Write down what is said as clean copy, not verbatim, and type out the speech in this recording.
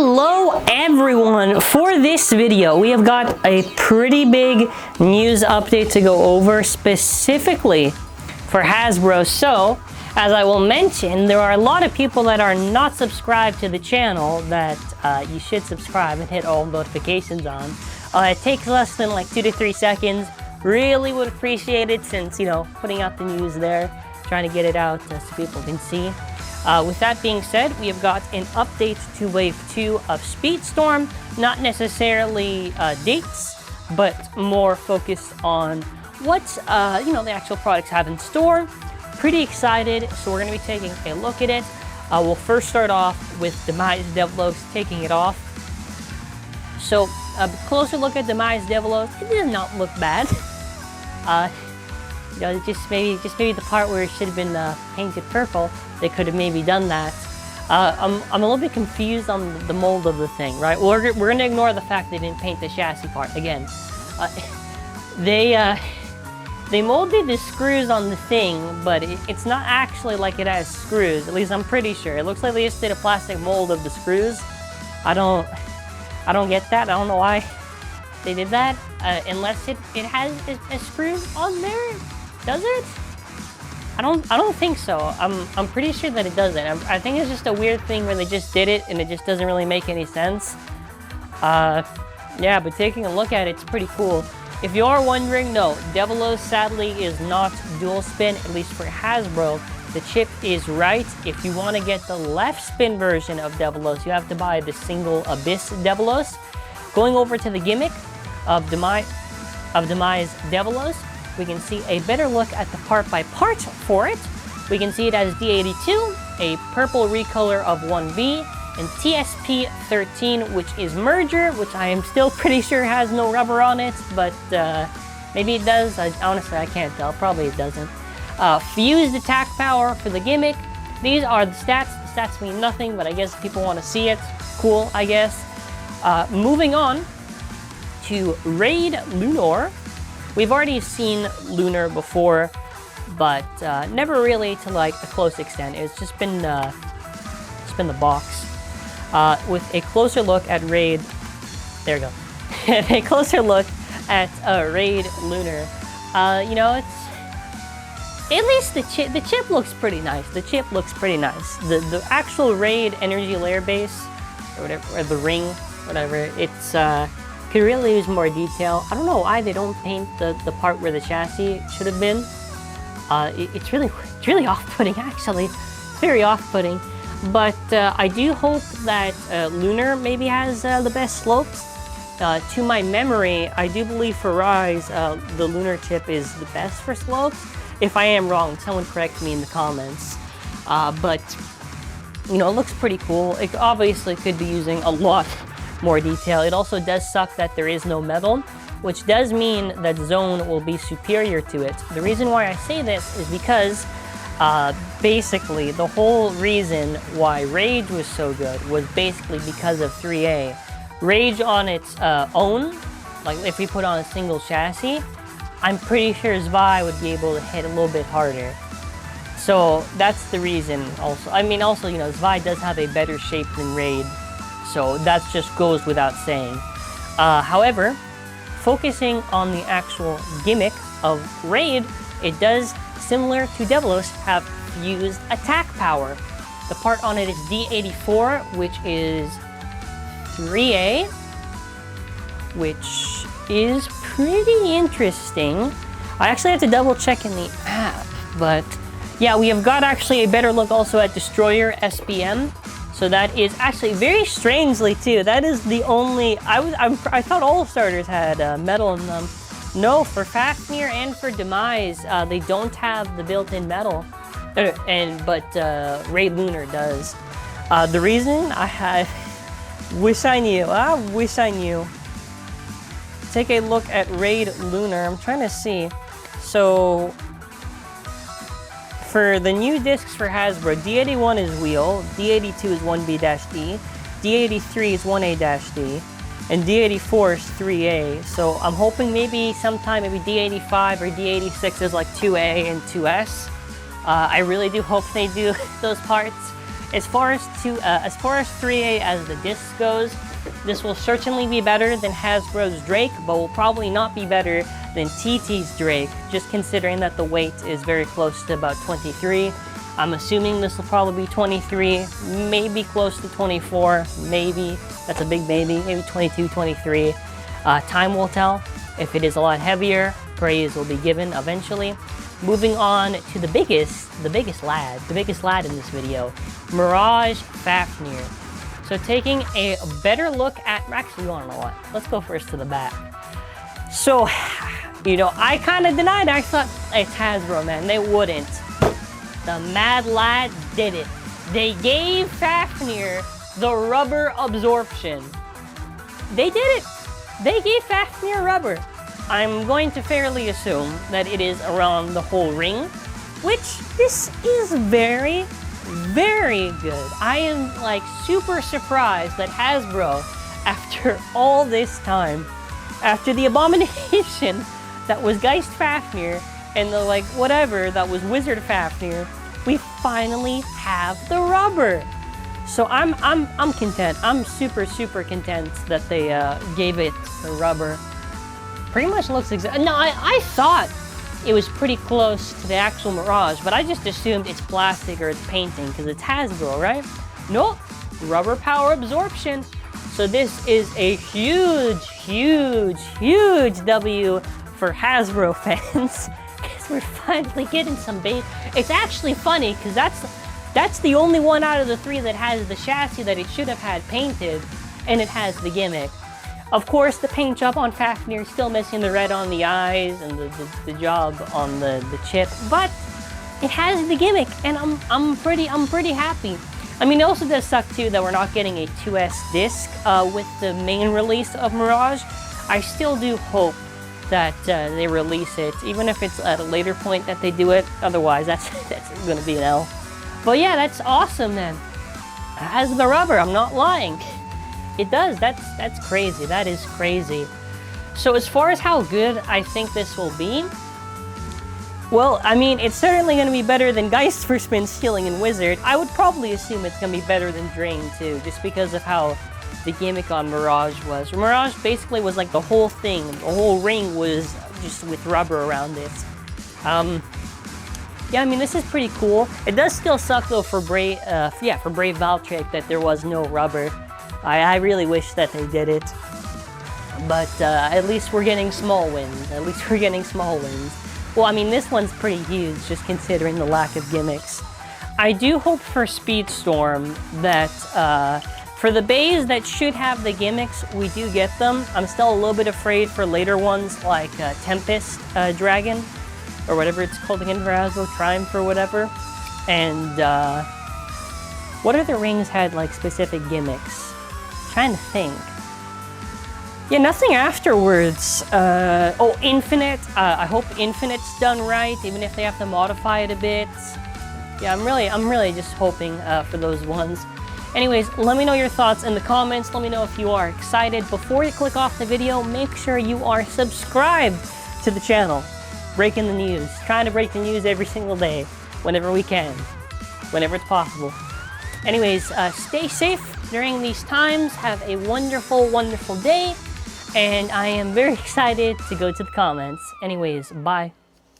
Hello everyone! For this video, we have got a pretty big news update to go over specifically for Hasbro. So, as I will mention, there are a lot of people that are not subscribed to the channel that you should subscribe and hit all notifications on. It takes less than like 2 to 3 seconds. Really would appreciate it since, you know, putting out the news there, trying to get it out so people can see. With that being said, we have got an update to Wave 2 of Speedstorm. Not necessarily dates, but more focused on what the actual products have in store. Pretty excited, so we're going to be taking a look at it. We'll first start off with Devilos taking it off. So a closer look at Devilos. It does not look bad. Just maybe the part where it should have been painted purple. They could have maybe done that. I'm a little bit confused on the mold of the thing, right? We're going to ignore the fact they didn't paint the chassis part. Again, they molded the screws on the thing, but it's not actually like it has screws. At least I'm pretty sure. It looks like they just did a plastic mold of the screws. I don't get that. I don't know why they did that. Unless it has a screws on there. Does it? I don't think so. I'm pretty sure that it doesn't. I think it's just a weird thing where they just did it and it just doesn't really make any sense. Yeah, but taking a look at it, it's pretty cool. If you are wondering, no, Devilos sadly is not dual spin, at least for Hasbro. The chip is right. If you want to get the left spin version of Devilos, you have to buy the single Abyss Devilos. Going over to the gimmick of Demise Devilos, we can see a better look at the part by part for it. We can see it as D82, a purple recolor of 1V, and TSP13, which is merger, which I am still pretty sure has no rubber on it, but maybe it does. Honestly, I can't tell. Probably it doesn't. Fused attack power for the gimmick. These are the stats. The stats mean nothing, but I guess if people want to see it, cool, I guess. Moving on to Raid Lúinor. We've already seen Lúinor before, but never really to like a close extent. It's just been the box. With a closer look at Raid, there we go. A closer look at Raid Lúinor. It's at least the chip looks pretty nice. The chip looks pretty nice. The actual Raid energy layer base or whatever, or the ring, whatever. It's could really use more detail. I don't know why they don't paint the part where the chassis should have been. It's really off-putting actually. It's very off-putting. But I do hope that Lúinor maybe has the best slopes. To my memory, I do believe for Rise, the Lúinor chip is the best for slopes. If I am wrong, someone correct me in the comments. But it looks pretty cool. It obviously could be using a lot more detail. It also does suck that there is no metal, which does mean that Zone will be superior to it. The reason why I say this is because basically the whole reason why Rage was so good was basically because of 3A. Rage on its own, like if we put on a single chassis, I'm pretty sure Zvi would be able to hit a little bit harder. So that's the reason also. I mean also, Zvi does have a better shape than Raid. So that just goes without saying. However, focusing on the actual gimmick of Raid, it does, similar to Devilos, have fused attack power. The part on it is D84, which is 3A, which is pretty interesting. I actually have to double check in the app, but yeah, we have got actually a better look also at Destroyer SPM. So that is actually very strangely too. That is the only I thought all starters had metal in them. No, for Fafnir and for Demise, they don't have the built-in metal, but Raid Lúinor does. The reason I wish I knew. Take a look at Raid Lúinor. I'm trying to see. So for the new discs for Hasbro, D81 is wheel, D82 is 1B-D, D83 is 1A-D, and D84 is 3A. So I'm hoping maybe sometime, maybe D85 or D86 is like 2A and 2S. I really do hope they do those parts. As far as 3A as the disc goes, this will certainly be better than Hasbro's Drake, but will probably not be better than TT's Drake, just considering that the weight is very close to about 23. I'm assuming this will probably be 23, maybe close to 24, maybe. That's a big maybe 22, 23. Time will tell. If it is a lot heavier, praise will be given eventually. Moving on to the biggest lad in this video, Mirage Fafnir. So taking a better look at, actually, you wanna know what? Let's go first to the back. So, you know, I kind of denied. I thought it's Hasbro, man. They wouldn't. The Mad Lad did it. They gave Fafnir the rubber absorption. They did it. They gave Fafnir rubber. I'm going to fairly assume that it is around the whole ring, which this is very, very good. I am like super surprised that Hasbro, after all this time, after the abomination that was Geist Fafnir and the like whatever that was Wizard Fafnir, we finally have the rubber. So I'm content. I'm super content that they gave it the rubber. Pretty much looks exactly. No, I thought it was pretty close to the actual Mirage, but I just assumed it's plastic or it's painting because it's Hasbro, right? Nope, rubber power absorption. So this is a huge W for Hasbro fans because we're finally getting some base. It's actually funny because that's the only one out of the three that has the chassis that it should have had painted, and it has the gimmick. Of course, the paint job on Fafnir is still missing the red on the eyes and the job on the chip, but it has the gimmick, and I'm pretty happy. I mean, it also does suck too that we're not getting a 2S disc with the main release of Mirage. I still do hope that they release it, even if it's at a later point that they do it. Otherwise, that's going to be an L. But yeah, that's awesome, man. It has the rubber. I'm not lying. It does. That's crazy. That is crazy. So as far as how good I think this will be, well, I mean, it's certainly going to be better than Geist for Spin Stealing and Wizard. I would probably assume it's going to be better than Drain too, just because of how the gimmick on Mirage was. Mirage basically was like the whole thing. The whole ring was just with rubber around it. Yeah, I mean, this is pretty cool. It does still suck though for Brave Valtryek that there was no rubber. I really wish that they did it, but at least we're getting small wins. At least we're getting small wins. Well, I mean, this one's pretty huge, just considering the lack of gimmicks. I do hope for Speedstorm that for the bays that should have the gimmicks, we do get them. I'm still a little bit afraid for later ones like Tempest Dragon, or whatever it's called again for Hasbro, Triumph or whatever. And what other rings had like specific gimmicks? Trying to think. Yeah, nothing afterwards. Oh, Infinite. I hope Infinite's done right, even if they have to modify it a bit. Yeah, I'm really just hoping for those ones. Anyways, let me know your thoughts in the comments. Let me know if you are excited. Before you click off the video, make sure you are subscribed to the channel. Breaking the news. Trying to break the news every single day, whenever we can, whenever it's possible. Anyways, stay safe during these times. Have a wonderful day, and I am very excited to go to the comments. Anyways, bye.